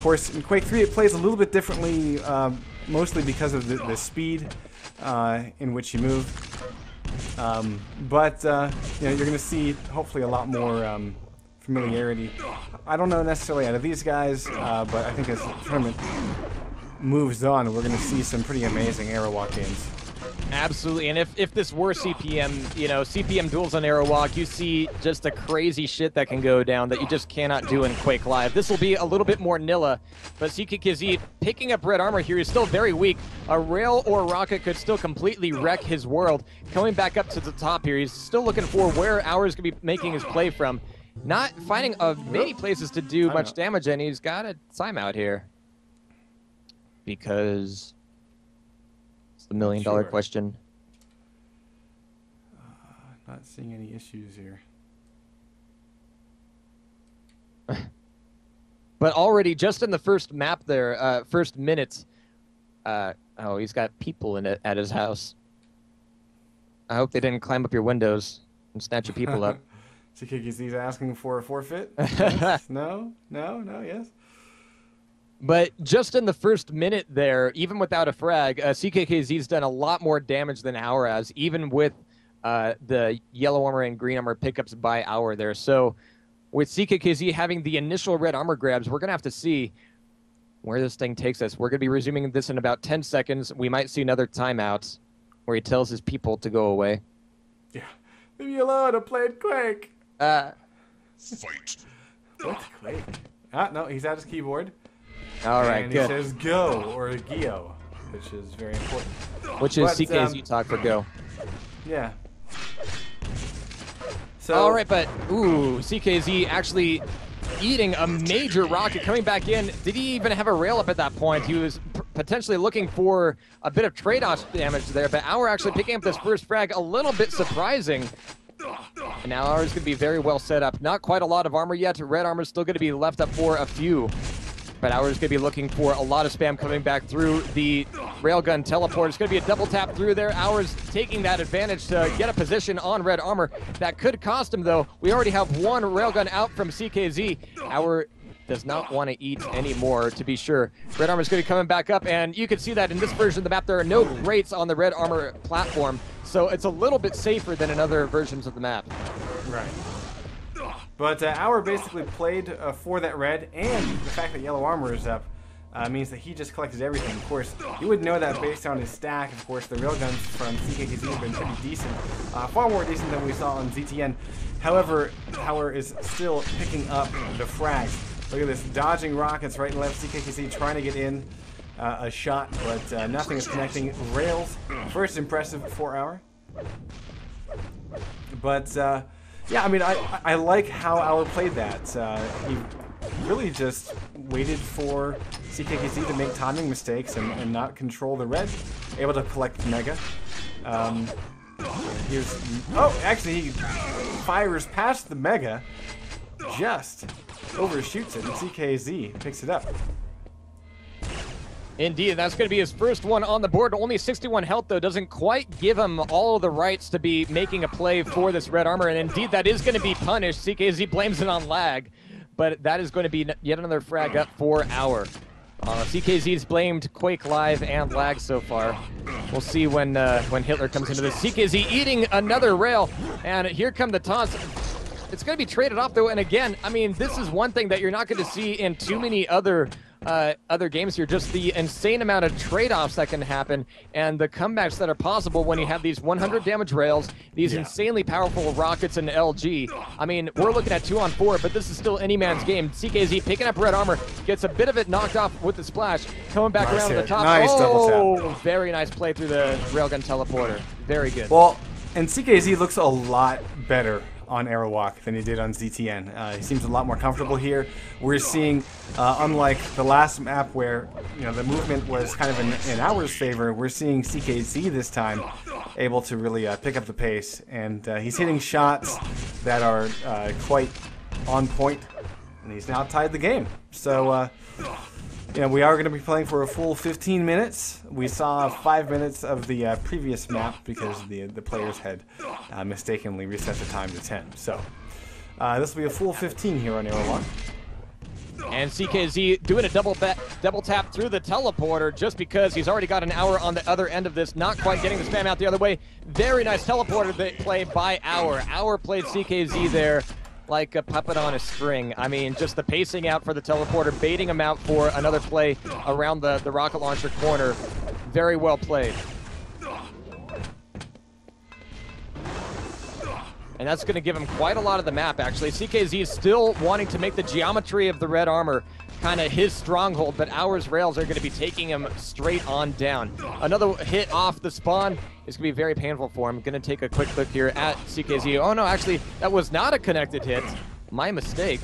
Of course, in Quake 3 it plays a little bit differently, mostly because of the speed in which you move. But you know, you're going to see hopefully a lot more familiarity. I don't know necessarily out of these guys, but I think as the tournament moves on, we're going to see some pretty amazing Aerowalk games. Absolutely, and if this were CPM, you know, CPM duels on Aerowalk, you see just the crazy shit that can go down that you just cannot do in Quake Live. This will be a little bit more Nilla, but CKKZ picking up red armor here is still very weak. A rail or rocket could still completely wreck his world. Coming back up to the top here, he's still looking for where Hours could be making his play from. Not finding many places to do much damage, and he's got a timeout here. Because... the million-dollar question. Not seeing any issues here. But already, just in the first map there, first minutes, oh, he's got people in it at his house. I hope they didn't climb up your windows and snatch your people up. CKKZ's asking for a forfeit? Yes? No? No? No? Yes? But just in the first minute there, even without a frag, CKKZ's done a lot more damage than Hour has, even with the yellow armor and green armor pickups by Hour there. So with CKKZ having the initial red armor grabs, we're going to have to see where this thing takes us. We're going to be resuming this in about 10 seconds. We might see another timeout where he tells his people to go away. Yeah. Leave me alone. I'm playing Quake. Fight. What? Quake? Ah, no, he's at his keyboard. All right, and good. he says go or Gio, which is very important. Which is CKZ talk for go. Yeah. So, all right, but ooh, CKZ actually eating a major rocket coming back in. Did he even have a rail up at that point? He was potentially looking for a bit of trade-off damage there, but Hour actually picking up this first frag, a little bit surprising. And now Hour's going to be very well set up. Not quite a lot of armor yet. Red armor's still going to be left up for a few. But Hour's going to be looking for a lot of spam coming back through the railgun teleport. It's going to be a double tap through there. Hour's taking that advantage to get a position on red armor. That could cost him, though. We already have one railgun out from CKZ. Hour does not want to eat anymore, to be sure. Red armor's going to be coming back up, and you can see that in this version of the map, there are no grates on the red armor platform. So it's a little bit safer than in other versions of the map. Right. But Hour basically played for that red, and the fact that yellow armor is up means that he just collected everything. Of course, you would know that based on his stack. Of course, the railguns from CKKZ have been pretty decent, far more decent than we saw on ZTN. However, Hour is still picking up the frags. Look at this, dodging rockets right and left. CKKZ trying to get in a shot, but nothing is connecting. Rails, first impressive for Hour. But yeah, I mean, I like how Hour played that. He really just waited for CKKZ to make timing mistakes and not control the red. Able to collect Mega. Actually, he fires past the Mega, just overshoots it, and CKZ picks it up. Indeed, that's going to be his first one on the board. Only 61 health, though, doesn't quite give him all the rights to be making a play for this red armor, and indeed that is going to be punished. CKZ blames it on lag, but that is going to be yet another frag up for Hour. CKZ's blamed Quake Live and lag so far. We'll see when Hitler comes into this. CKZ eating another rail, and here come the taunts. It's going to be traded off, though, and again, I mean, this is one thing that you're not going to see in too many other games here, just the insane amount of trade-offs that can happen and the comebacks that are possible when you have these 100 damage rails, these insanely powerful rockets and LG. I mean, we're looking at 2-on-4, but this is still any man's game. CKZ picking up red armor, gets a bit of it knocked off with the splash, coming back around to the top. Nice double tap. Very nice play through the railgun teleporter. Very good. Well, and CKZ looks a lot better on Aerowalk than he did on ZTN. He seems a lot more comfortable here. We're seeing, unlike the last map where the movement was kind of in Hour's favor, we're seeing CKZ this time able to really pick up the pace, and he's hitting shots that are quite on point, and he's now tied the game. So we are going to be playing for a full 15 minutes. We saw 5 minutes of the previous map because the players had mistakenly reset the time to 10. So this will be a full 15 here on Aerowalk. And CKZ doing a double tap through the teleporter just because he's already got an Hour on the other end of this, not quite getting the spam out the other way. Very nice teleporter play by Hour. Hour played CKZ there like a puppet on a string. I mean, just the pacing out for the teleporter, baiting him out for another play around the rocket launcher corner. Very well played. And that's going to give him quite a lot of the map, actually. CKZ is still wanting to make the geometry of the red armor kind of his stronghold, but Hour's rails are going to be taking him straight on down. Another hit off the spawn is going to be very painful for him. Going to take a quick look here at CKZ. Oh, no, actually, that was not a connected hit. My mistake.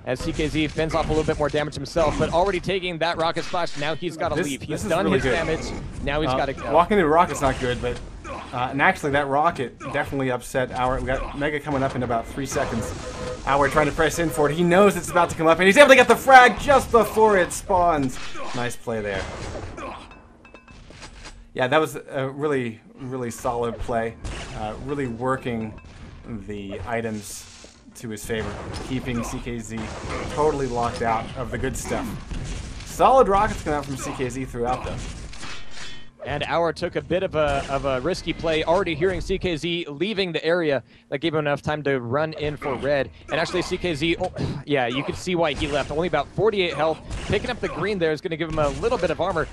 As CKZ fends off a little bit more damage himself, but already taking that rocket splash. Now he's got to leave. He's done really his damage. Now he's got to go. Walking into the rocket's not good, but and actually that rocket definitely upset Hour. We got Mega coming up in about 3 seconds. Hour trying to press in for it. He knows it's about to come up, and he's able to get the frag just before it spawns. Nice play there. Yeah, that was a really, really solid play. Really working the items to his favor, keeping CKZ totally locked out of the good stuff. Solid rockets coming out from CKZ throughout, though. And Hour took a bit of a risky play, already hearing CKZ leaving the area. That gave him enough time to run in for red. And actually CKZ, oh, yeah, you can see why he left. Only about 48 health. Picking up the green there is going to give him a little bit of armor.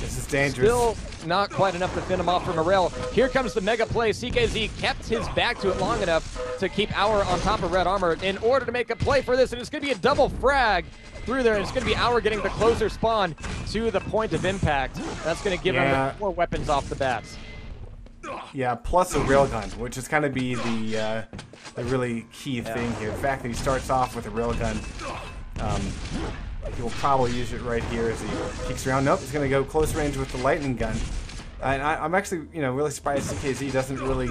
This is dangerous. Still not quite enough to fend him off from a rail. Here comes the mega play. CKZ kept his back to it long enough to keep Hour on top of red armor in order to make a play for this. And it's going to be a double frag through there. And it's going to be Hour getting the closer spawn to the point of impact. That's going to give him more weapons off the bats. Yeah, plus a railgun, which is kind of be the really key thing here. The fact that he starts off with a railgun. He will probably use it right here as he peeks around. Nope, he's going to go close range with the lightning gun. And I'm actually, really surprised CKZ doesn't really.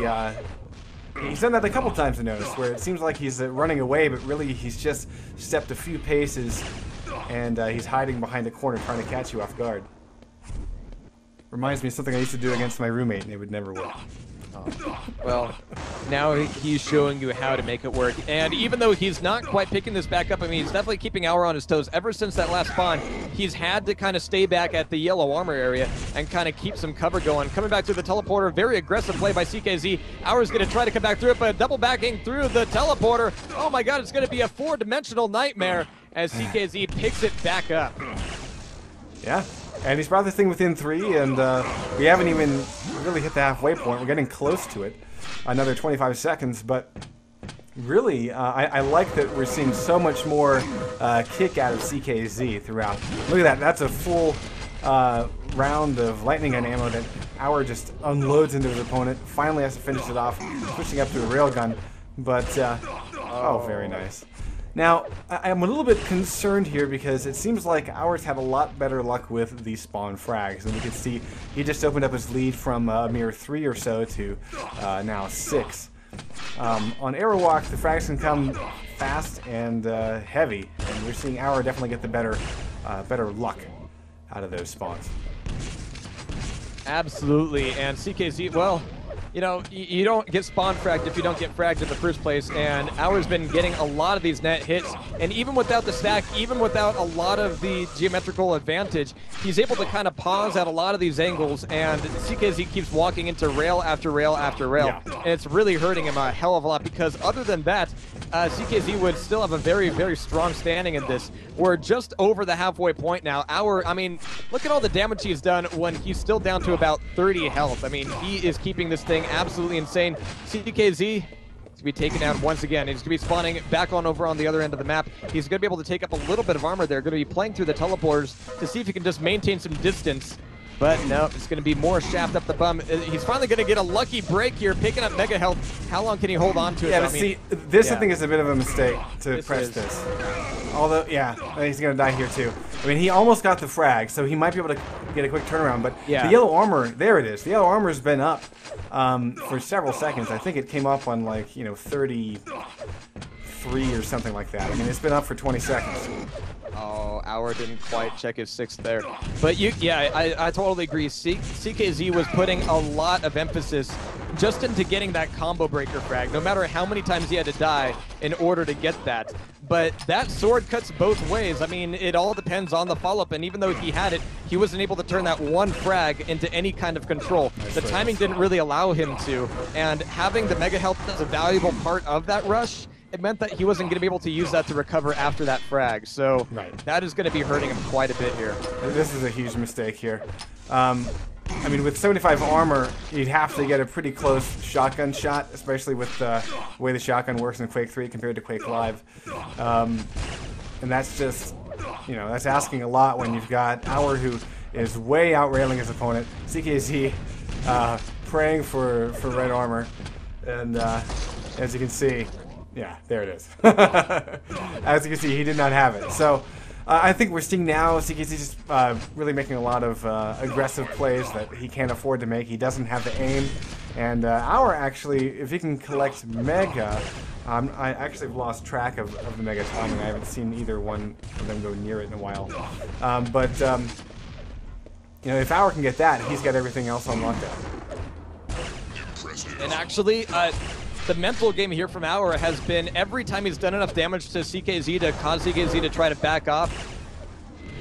He's done that a couple times, I noticed, where it seems like he's running away, but really he's just stepped a few paces, and he's hiding behind a corner trying to catch you off guard. Reminds me of something I used to do against my roommate, and it would never work. Well, now he's showing you how to make it work. And even though he's not quite picking this back up, I mean, he's definitely keeping Hour on his toes. Ever since that last spawn, he's had to kind of stay back at the yellow armor area and kind of keep some cover going. Coming back to the teleporter, very aggressive play by CKZ. Hour's going to try to come back through it, but double backing through the teleporter. Oh my god, it's going to be a 4-dimensional nightmare as CKZ picks it back up. Yeah. And he's brought this thing within 3, and we haven't even really hit the halfway point. We're getting close to it. Another 25 seconds, but really, I like that we're seeing so much more kick out of CKZ throughout. Look at that. That's a full round of lightning gun ammo that Hour just unloads into his opponent. Finally has to finish it off, switching up to a railgun. But, oh, very nice. Now, I'm a little bit concerned here because it seems like Hour's had a lot better luck with the spawn frags. And you can see he just opened up his lead from a mere 3 or so to now 6. On Aerowalk, the frags can come fast and heavy, and we're seeing Hour definitely get the better luck out of those spawns. Absolutely, and CKZ, well, you don't get spawn fragged if you don't get fragged in the first place, and Hour's been getting a lot of these net hits, and even without the stack, even without a lot of the geometrical advantage, he's able to kind of pause at a lot of these angles, and CKZ keeps walking into rail after rail after rail, and it's really hurting him a hell of a lot, because other than that, CKZ would still have a very, very strong standing in this. We're just over the halfway point now. Hour, I mean, look at all the damage he's done when he's still down to about 30 health. I mean, he is keeping this thing absolutely insane. CKZ to be taken out once again. He's going to be spawning back on over on the other end of the map. He's going to be able to take up a little bit of armor there. Going to be playing through the teleporters to see if he can just maintain some distance. But no, it's going to be more shaft up the bum. He's finally going to get a lucky break here, picking up mega health. How long can he hold on to it? Yeah, but see, this I think is a bit of a mistake to press this. Although, yeah, he's going to die here too. I mean, he almost got the frag, so he might be able to get a quick turnaround. But the yellow armor, there it is. The yellow armor's been up for several seconds. I think it came up on 33 or something like that. I mean, it's been up for 20 seconds. Oh, Hour didn't quite check his 6th there. But I totally agree. CKZ was putting a lot of emphasis just into getting that combo breaker frag, no matter how many times he had to die in order to get that. But that sword cuts both ways. I mean, it all depends on the follow-up, and even though he had it, he wasn't able to turn that one frag into any kind of control. The timing didn't really allow him to, and having the Mega Health as a valuable part of that rush, it meant that he wasn't going to be able to use that to recover after that frag. So that is going to be hurting him quite a bit here. This is a huge mistake here. I mean, with 75 armor, you'd have to get a pretty close shotgun shot, especially with the way the shotgun works in Quake 3 compared to Quake Live. And that's just, you know, that's asking a lot when you've got Hour who is way outrailing his opponent. CKZ praying for red armor. And as you can see, yeah, there it is. As you can see, he did not have it. So I think we're seeing now CKZ just really making a lot of aggressive plays that he can't afford to make. He doesn't have the aim. And Hour actually, if he can collect Mega, I actually have lost track of the Mega timing. I haven't seen either one of them go near it in a while. You know, if Hour can get that, he's got everything else on lockdown. And actually, the mental game here from Hour has been every time he's done enough damage to CKZ to cause CKZ to try to back off.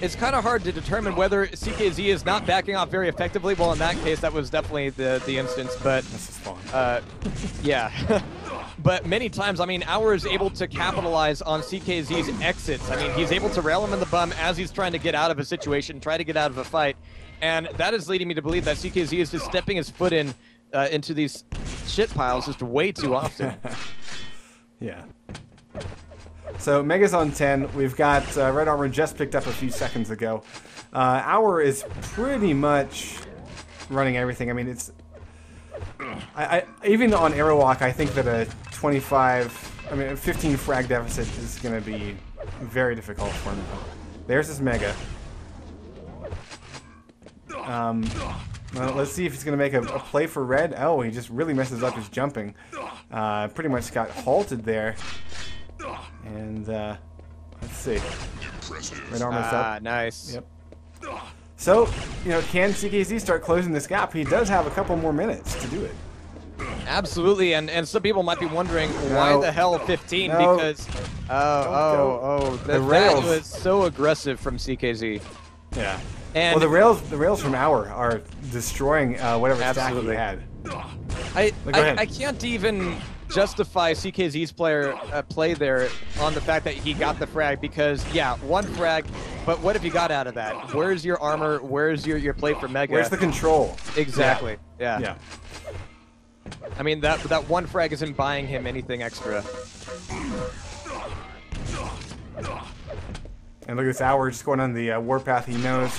It's kind of hard to determine whether CKZ is not backing off very effectively. Well, in that case, that was definitely the instance, but this is fun. Yeah. But many times, I mean, Hour is able to capitalize on CKZ's exits. I mean, he's able to rail him in the bum as he's trying to get out of a situation, try to get out of a fight. And that is leading me to believe that CKZ is just stepping his foot in into these shit piles just way too often. Yeah. So Mega's on 10. We've got red armor just picked up a few seconds ago. Hour is pretty much running everything. I mean, it's even on Airwalk, I think that a 15 frag deficit is going to be very difficult for him. There's his Mega. Well, let's see if he's going to make a play for red. Oh, he just really messes up his jumping. Pretty much got halted there. And let's see. Red armor's up. Nice. Yep. So, you know, can CKZ start closing this gap? He does have a couple more minutes to do it. Absolutely, and some people might be wondering why the hell 15 because that was so aggressive from CKZ. Yeah. And well, the rails from Hour are destroying whatever stack he had. I can't even justify CKZ's play there on the fact that he got the frag because, yeah, one frag, but what have you got out of that? Where's your armor? Where's your play for Mega? Where's the control? Exactly. Yeah. Yeah. I mean, that one frag isn't buying him anything extra. And look at this Hour just going on the warpath. He knows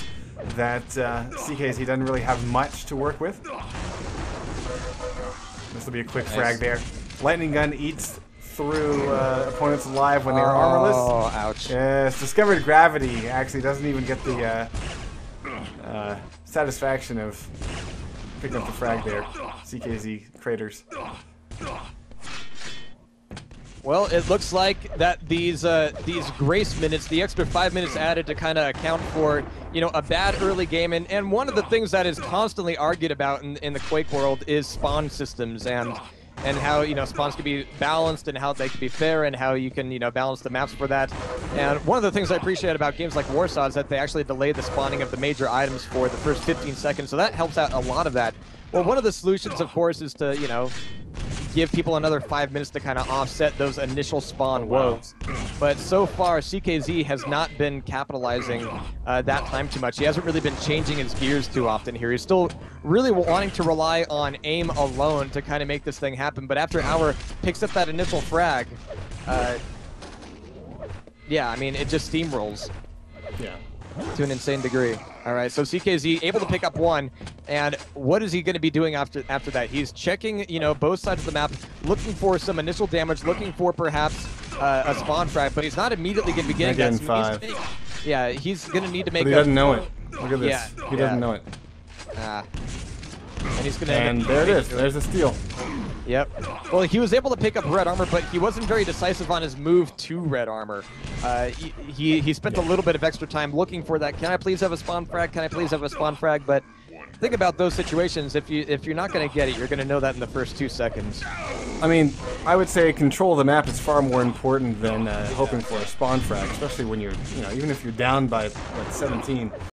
that CKZ doesn't really have much to work with. This will be a quick frag there. Lightning Gun eats through opponents alive when they are armorless. Oh, ouch. Yes, discovered gravity actually doesn't even get the satisfaction of picking up the frag there. CKZ craters. Well, it looks like that these grace minutes, the extra 5 minutes added to kind of account for, you know, a bad early game. And one of the things that is constantly argued about in the Quake world is spawn systems and how, you know, spawns can be balanced and how they can be fair and how you can, you know, balance the maps for that. And one of the things I appreciate about games like Warsaw is that they actually delay the spawning of the major items for the first 15 seconds. So that helps out a lot of that. Well, one of the solutions, of course, is to, you know, give people another 5 minutes to kind of offset those initial spawn woes. But so far, CKZ has not been capitalizing that time too much. He hasn't really been changing his gears too often here. He's still really wanting to rely on aim alone to kind of make this thing happen. But after Hour picks up that initial frag, yeah, I mean, it just steamrolls. Yeah. To an insane degree. All right, so CKZ able to pick up one, and what is he going to be doing after that? He's checking, you know, both sides of the map, looking for some initial damage, looking for perhaps a spawn frag, but he's not immediately going to be getting that. So yeah, he's going to need to make. But he doesn't know it. Look at this. Yeah, he doesn't know it. And he's going to. And there it is. There's a steal. Yep. Well, he was able to pick up red armor, but he wasn't very decisive on his move to red armor. He spent a little bit of extra time looking for that. Can I please have a spawn frag? Can I please have a spawn frag? But think about those situations. If you're not going to get it, you're going to know that in the first 2 seconds. I mean, I would say control of the map is far more important than hoping for a spawn frag, especially when you're, even if you're down by like 17.